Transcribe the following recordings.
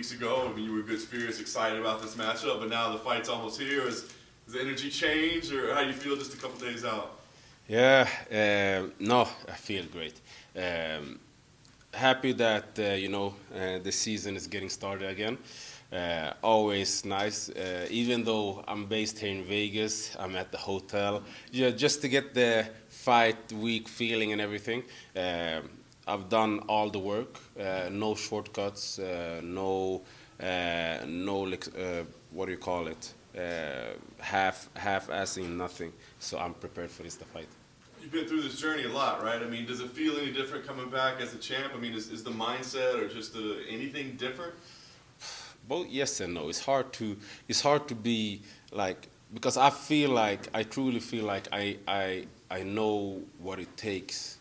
weeks ago. I mean, you were good spirits, excited about this matchup, but now the fight's almost here. Has the energy changed, or how do you feel just a couple days out? Yeah, no, I feel great. Happy that the season is getting started again. Always nice. Even though I'm based here in Vegas, I'm at the hotel. Yeah, just to get the fight week feeling and everything. I've done all the work. No shortcuts. What do you call it? Half-assing nothing. So I'm prepared for this fight. You've been through this journey a lot, right? I mean, does it feel any different coming back as a champ? I mean, is the mindset or just anything different? Both yes and no. It's hard to be like, because I truly feel like I know what it takes.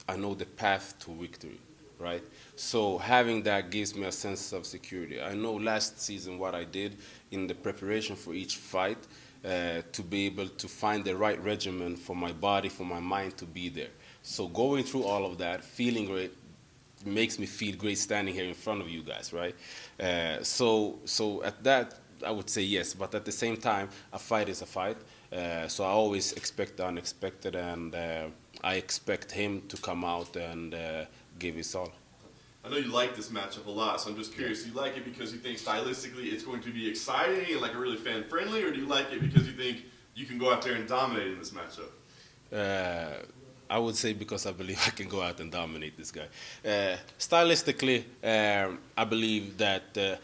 I know the path to victory, right? So having that gives me a sense of security. I know last season what I did in the preparation for each fight, to be able to find the right regimen for my body, for my mind to be there. So going through all of that, feeling great, makes me feel great standing here in front of you guys, right? So at that, I would say yes, but at the same time, a fight is a fight. So I always expect the unexpected, and I expect him to come out and give his all. I know you like this matchup a lot, so I'm just curious. Do you like it because you think stylistically it's going to be exciting and like a really fan-friendly, or do you like it because you think you can go out there and dominate in this matchup? I would say because I believe I can go out and dominate this guy. Stylistically, I believe that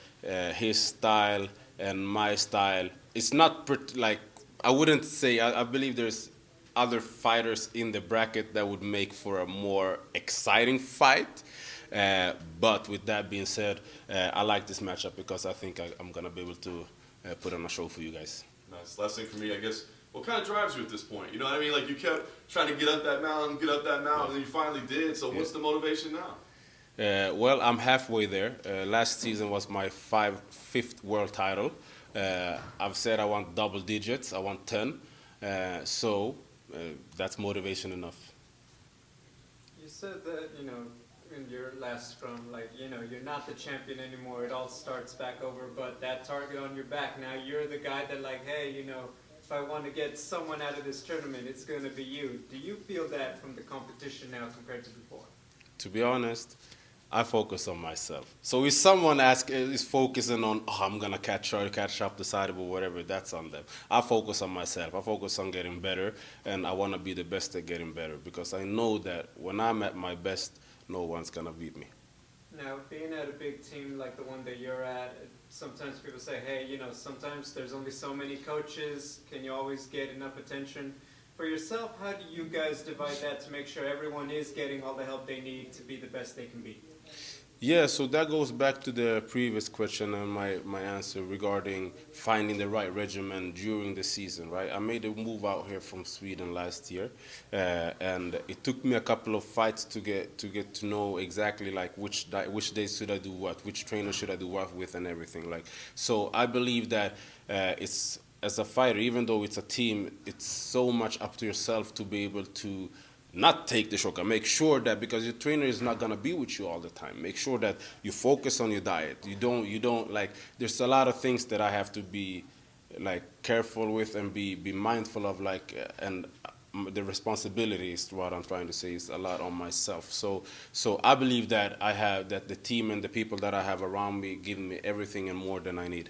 his style and my style, it's not like, I wouldn't say, I believe there's other fighters in the bracket that would make for a more exciting fight. But with that being said, I like this matchup because I think I'm going to be able to put on a show for you guys. Nice. Last thing for me, I guess, what kind of drives you at this point? You know what I mean? Like, you kept trying to get up that mountain, and then you finally did. So what's the motivation now? Well, I'm halfway there. Last season was my fifth world title. I've said I want double digits. I want 10. So that's motivation enough. You said that, in your last scrum, you're not the champion anymore. It all starts back over, but that target on your back, now you're the guy that, hey, if I want to get someone out of this tournament, it's going to be you. Do you feel that from the competition now compared to before? To be honest, I focus on myself. So if someone is focusing on, I'm going to catch up the Sadibou, whatever, that's on them. I focus on myself. I focus on getting better, and I want to be the best at getting better because I know that when I'm at my best, no one's going to beat me. Now, being at a big team like the one that you're at, sometimes people say, hey, sometimes there's only so many coaches. Can you always get enough attention? For yourself, how do you guys divide that to make sure everyone is getting all the help they need to be the best they can be? Yeah, so that goes back to the previous question and my answer regarding finding the right regimen during the season, right? I made a move out here from Sweden last year, and it took me a couple of fights to get to know exactly which days should I do what, which trainer should I do what with, and everything. So I believe that it's, as a fighter, even though it's a team, it's so much up to yourself to be able to not take the shortcut. Make sure that, because your trainer is not gonna be with you all the time, make sure that you focus on your diet. You don't there's a lot of things that I have to be careful with and be mindful of, and the responsibility is what I'm trying to say is a lot on myself. So I believe that that the team and the people that I have around me give me everything and more than I need.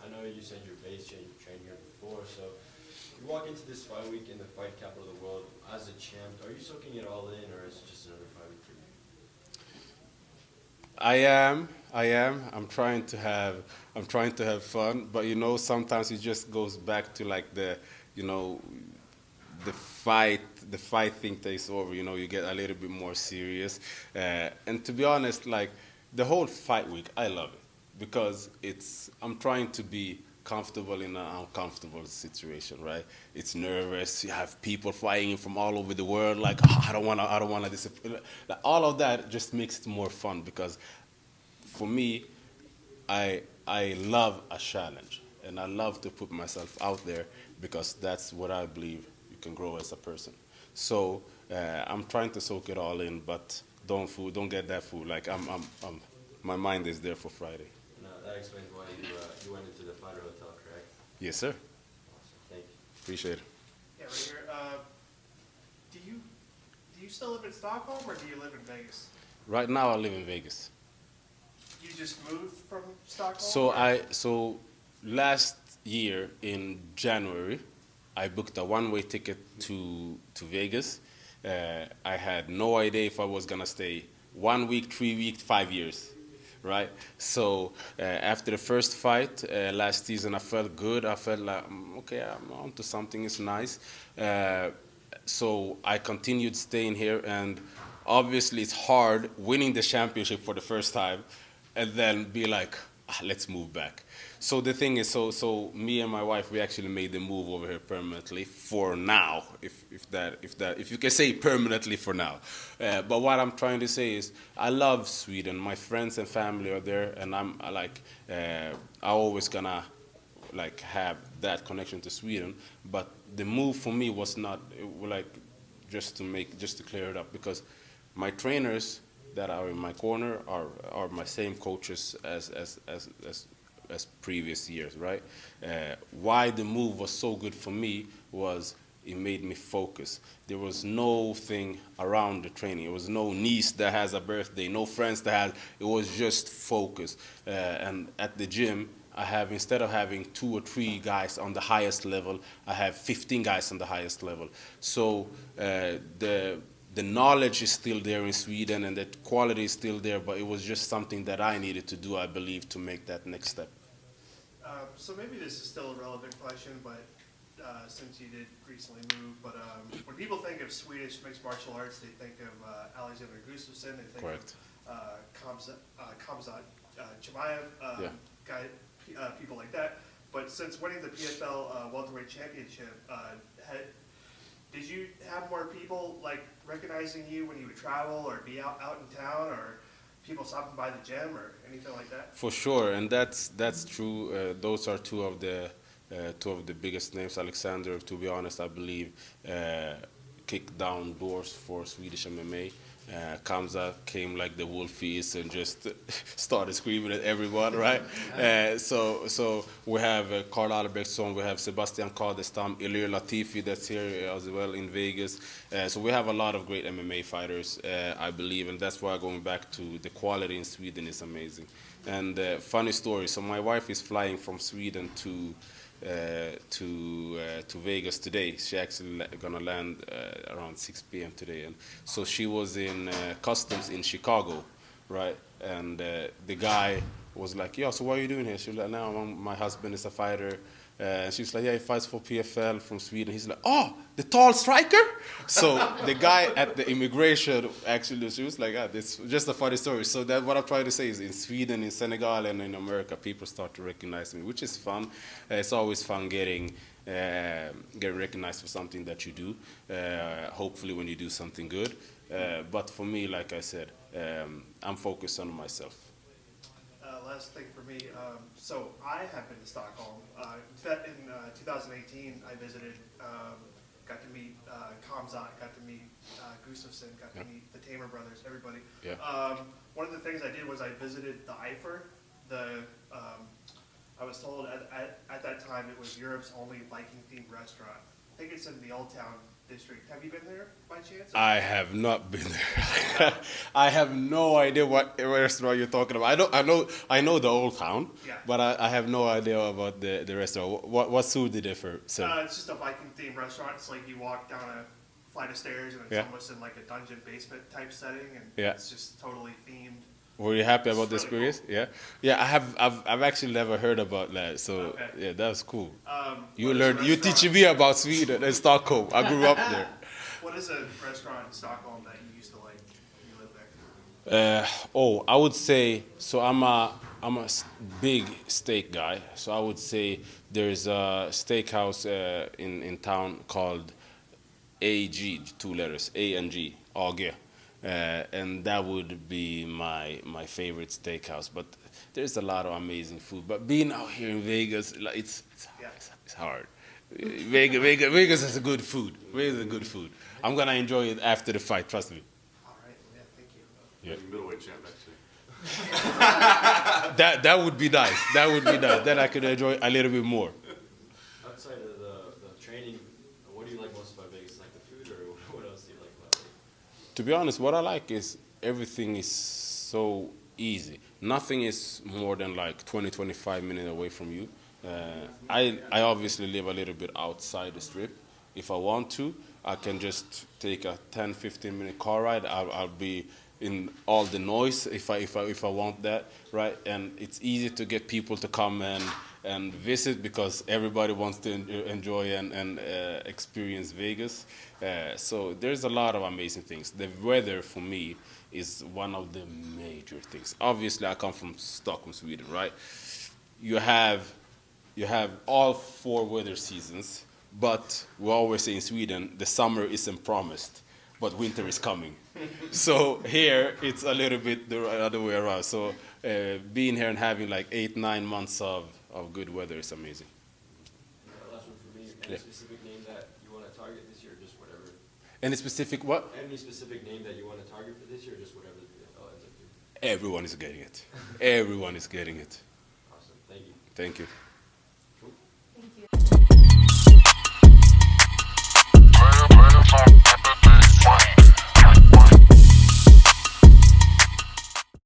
I know you said you're based here, you've trained here before, so you walk into this fight week in the fight capital of the world as a champ. Are you soaking it all in, or is it just another fight week for you? I am. I'm trying to have fun, but sometimes it just goes back to the fight thing takes over. You get a little bit more serious, and to be honest, the whole fight week, I love it because I'm trying to be comfortable in an uncomfortable situation, right? It's nervous. You have people flying in from all over the world. I don't wanna disappoint. All of that just makes it more fun because, for me, I love a challenge and I love to put myself out there because that's what I believe you can grow as a person. So I'm trying to soak it all in, but don't get that food. Like my mind is there for Friday. No, that explains why you went into the fighter hotel, correct? Yes, sir. Awesome. Thank you. Appreciate it. Yeah, right here. Do you still live in Stockholm or do you live in Vegas? Right now, I live in Vegas. You just moved from Stockholm? So last year in January, I booked a one-way ticket to Vegas. I had no idea if I was gonna stay 1 week, 3 weeks, 5 years, right? So after the first fight last season, I felt good. I felt like okay, I'm onto something. It's nice. So I continued staying here, and obviously it's hard winning the championship for the first time, and then be like, let's move back. So the thing is, so me and my wife, we actually made the move over here permanently for now, if you can say permanently for now. But what I'm trying to say is, I love Sweden. My friends and family are there, and I always gonna like have that connection to Sweden. But the move for me was not just to clear it up, because my trainers that are in my corner are my same coaches as previous years, right? Why the move was so good for me was it made me focus. There was no thing around the training. There was no niece that has a birthday, no friends that has. It was just focus. And at the gym, instead of having 2 or 3 guys on the highest level, I have 15 guys on the highest level. So the knowledge is still there in Sweden, and the quality is still there, but it was just something that I needed to do, I believe, to make that next step. So maybe this is still a relevant question, but since you did recently move, but when people think of Swedish mixed martial arts, they think of Alexander Gustafsson, they think Correct. of Khamzat Chimaev, Yeah. people like that. But since winning the PFL welterweight championship, did you have more people like recognizing you when you would travel or be out in town, or people stopping by the gym or anything like that? For sure, and that's true. Those are two of the biggest names. Alexander, to be honest, I believe kicked down doors for Swedish MMA. Kamza came like the wolf he is and just started screaming at everyone, right? So we have Karl Albrektsson, we have Sebastian Kadestam, Ilir Latifi that's here as well in Vegas. So we have a lot of great MMA fighters, I believe, and that's why going back to the quality in Sweden is amazing. And funny story, so my wife is flying from Sweden to Vegas today. She actually gonna land around 6 p.m. today, and so she was in customs in Chicago, right? And the guy was like, "Yo, so what are you doing here?" She was like, "No, my husband is a fighter." And she was like, "Yeah, he fights for PFL from Sweden." He's like, "Oh, the tall striker?" So the guy at the immigration actually, she was like, "This is just a funny story." So that what I'm trying to say is, in Sweden, in Senegal, and in America, people start to recognize me, which is fun. It's always fun getting recognized for something that you do. Hopefully, when you do something good. But for me, like I said, I'm focused on myself. Last thing for me, so I have been to Stockholm. In 2018, I visited, got to meet Khamzat, got to meet Gustafsson, got to meet the Tamer brothers, everybody. Yeah. One of the things I did was I visited the Eifer. I was told at that time it was Europe's only Viking-themed restaurant. I think it's in the Old Town district. Have you been there by chance? I have not been there. I have no idea what restaurant you're talking about. I know the Old Town, Yeah. but I have no idea about the restaurant. What food did they serve? It's just a Viking-themed restaurant. It's like you walk down a flight of stairs and it's Yeah. almost in like a dungeon basement type setting, and Yeah. it's just totally themed. Were you happy about the It's really experience? Yeah. I've actually never heard about that. So Okay. yeah, that's cool. You What is a learned. You restaurant- teaching me about Sweden and Stockholm. I grew up there. What is a restaurant in Stockholm that you used to like when you lived there? I would say so. I'm a big steak guy. So I would say there's a steakhouse in town called AG, 2 letters, A and G, AG. And that would be my favorite steakhouse. But there's a lot of amazing food. But being out here in Vegas, like, it's hard. Vegas is a good food. Vegas is a good food. I'm gonna enjoy it after the fight. Trust me. All right, yeah, thank you. Yeah. Middleweight champ next year. That would be nice. That would be nice. Then I could enjoy a little bit more. Outside of the training, what do you like most about Vegas? Like the food, or what else do you like about it? To be honest, what I like is everything is so easy. Nothing is more than like 20, 25 minutes away from you. I obviously live a little bit outside the strip. If I want to, I can just take a 10, 15-minute car ride. I'll be in all the noise if I want that, right? And it's easy to get people to come and visit because everybody wants to enjoy and experience Vegas. So there's a lot of amazing things. The weather for me is one of the major things. Obviously, I come from Stockholm, Sweden, right? You have all 4 weather seasons, but we always say in Sweden, the summer isn't promised, but winter is coming. So here, it's a little bit the other way around. So being here and having like 8, 9 months of good weather is amazing. Last one for me. Any specific name that you want to target this year, or just whatever? Any specific what? Any specific name that you want to target for this year, or just whatever the PFL ends up doing? Everyone is getting it. Everyone is getting it. Awesome. Thank you. Thank you.